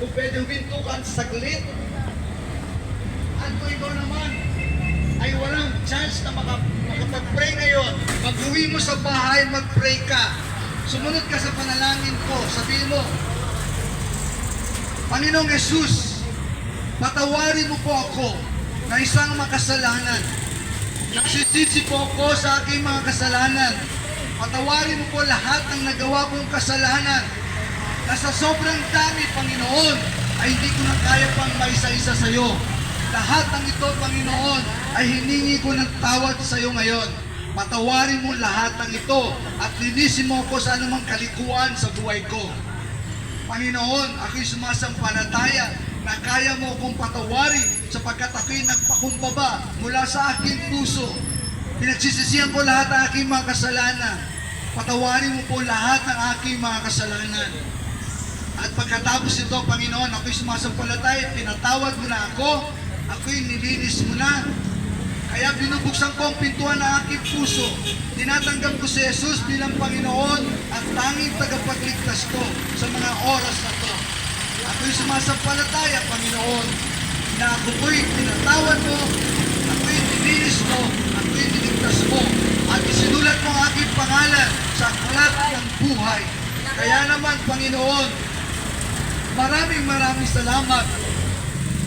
kung pwede huminto ka saglit, at kung ikaw naman ay walang chance na makapag-pray ngayon, pag-uwi mo sa bahay, mag-pray ka. Sumunod ka sa panalangin ko. Sabihin mo, Panginoong Jesus, patawarin mo po ako na isang makasalanan. Nagsisisi po ako sa aking mga kasalanan. Patawarin mo po lahat ng nagawa kong kasalanan. Na sa sobrang dami, Panginoon, ay hindi ko na kaya pang maisa-isa sa iyo. Lahat ng ito, Panginoon, ay hiningi ko ng tawad sa iyo ngayon. Patawarin mo lahat ng ito at linisin mo ako sa anumang kalikuan sa buhay ko. Panginoon, ako'y sumasampalataya na kaya mo akong patawarin sapagkat ako'y nagpakumbaba mula sa aking puso. Pinagsisisihan ko lahat ng aking mga kasalanan. Patawarin mo po lahat ng aking mga kasalanan. At pagkatapos nito, Panginoon, ako'y sumasampalataya, pinatawad mo na ako, ako'y nilinis mo na. Kaya binubuksan ko ang pintuan ng aking puso. Tinatanggap ko si Jesus bilang Panginoon at tanging tagapagligtas ko sa mga oras na to. Ako'y sumasampalataya, Panginoon, na ako'y pinatawad mo, ako'y nilinis mo, ako'y niligtas mo, at isinulat mo ang aking pangalan sa aklat ng buhay. Kaya naman, Panginoon, maraming salamat.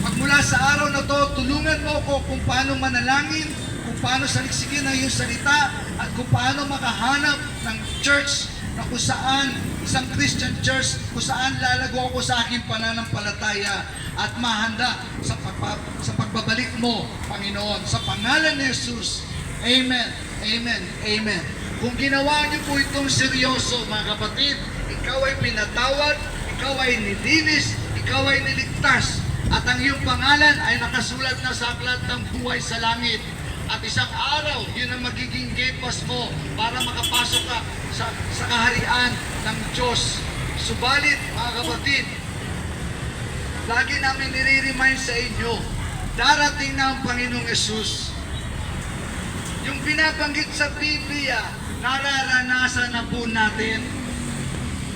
Magmula sa araw na to, tulungan mo ako kung paano manalangin, kung paano saliksikin ang iyong salita, at kung paano makahanap ng church na kung saan, isang Christian church, kung saan lalago ako sa aking pananampalataya at mahanda sa pagbabalik mo, Panginoon. Sa pangalan ni Jesus, Amen, Amen, Amen. Kung ginawa niyo po itong seryoso, mga kapatid, ikaw ay pinatawad, ikaw ay nilinis, ikaw ay niligtas, at ang iyong pangalan ay nakasulat na sa aklat ng buhay sa langit. At isang araw, yun ang magiging gate pass mo para makapasok ka sa kaharian ng Diyos. Subalit, mga kapatid, lagi namin nire-remind sa inyo, darating na ang Panginoong Yesus. Yung pinabanggit sa Biblia, nararanasan na po natin.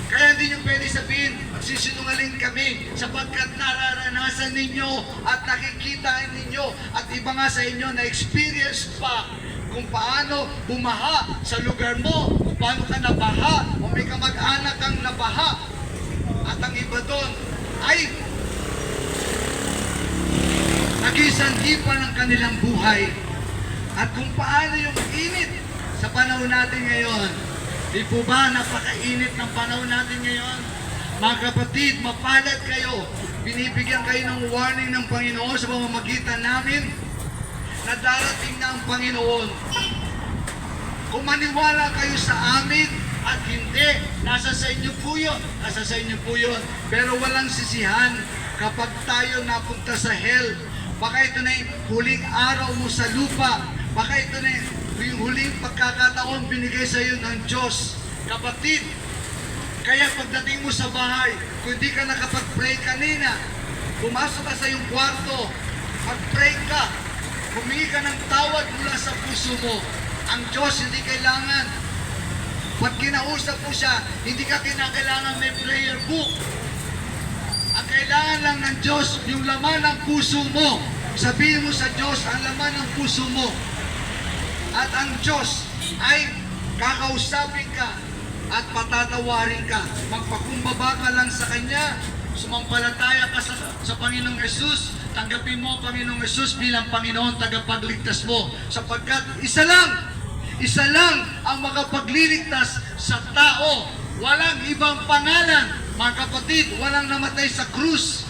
Kaya hindi nyo pwede sabihin, magsisinungaling kami sapagkat nararanasan ninyo at nakikita ninyo at iba nga sa inyo na experience pa kung paano bumaha sa lugar mo, kung paano ka nabaha o may kamag-anak kang nabaha. At ang iba doon ay nagisandipan ng kanilang buhay. At kung paano yung init sa panahon natin ngayon. Di po ba napakainit ng panahon natin ngayon? Mga kapatid, mapalad kayo. Binibigyan kayo ng warning ng Panginoon sa pamamagitan namin na darating na ang Panginoon. Kung maniwala kayo sa amin at hindi, nasa sa inyo po yun. Nasa sa inyo po yun. Pero walang sisihan kapag tayo napunta sa hell. Baka ito na yung huling araw mo sa lupa. Baka ito na yung huling pagkakataon binigay sa iyo ng Diyos. Kapatid, kaya pagdating mo sa bahay, kung hindi ka nakapag-pray kanina, pumasok ka sa iyong kwarto, mag-pray ka, humingi ka ng tawad mula sa puso mo. Ang Diyos hindi kailangan, pag kinausap mo siya, hindi ka kinakailangan may prayer book. Ang kailangan lang ng Diyos, yung laman ng puso mo. Sabihin mo sa Diyos ang laman ng puso mo. At ang Diyos ay kakausapin ka at patatawarin ka. Magpakumbaba ka lang sa Kanya, sumampalataya ka sa Panginoong Yesus, tanggapin mo ang Panginoong Yesus bilang Panginoon tagapagligtas mo. Sapagkat isa lang ang makapagliligtas sa tao. Walang ibang pangalan. Mga kapatid, walang namatay sa krus.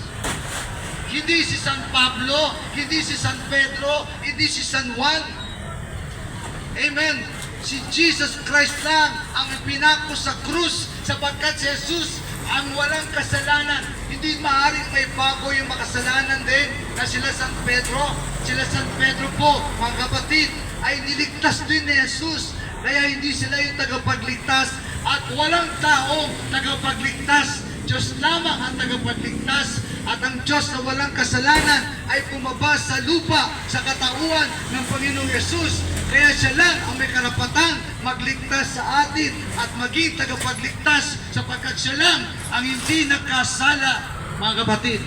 Hindi si San Pablo, hindi si San Pedro, hindi si San Juan. Amen. Si Jesus Christ lang ang pinako sa krus sapagkat si Jesus ang walang kasalanan. Hindi maaaring may bago yung makasalanan din na sila San Pedro. Sila San Pedro po, mga kapatid, ay niligtas din ni Jesus. Kaya hindi sila yung tagapagligtas at walang taong tagapagligtas. Diyos lamang ang tagapagligtas at ang Diyos na walang kasalanan ay pumaba sa lupa sa katauhan ng Panginoong Yesus. Kaya siya lang ang may karapatang magligtas sa atin at maging tagapagligtas sapagkat siya lang ang hindi nakasala. mga kapatid,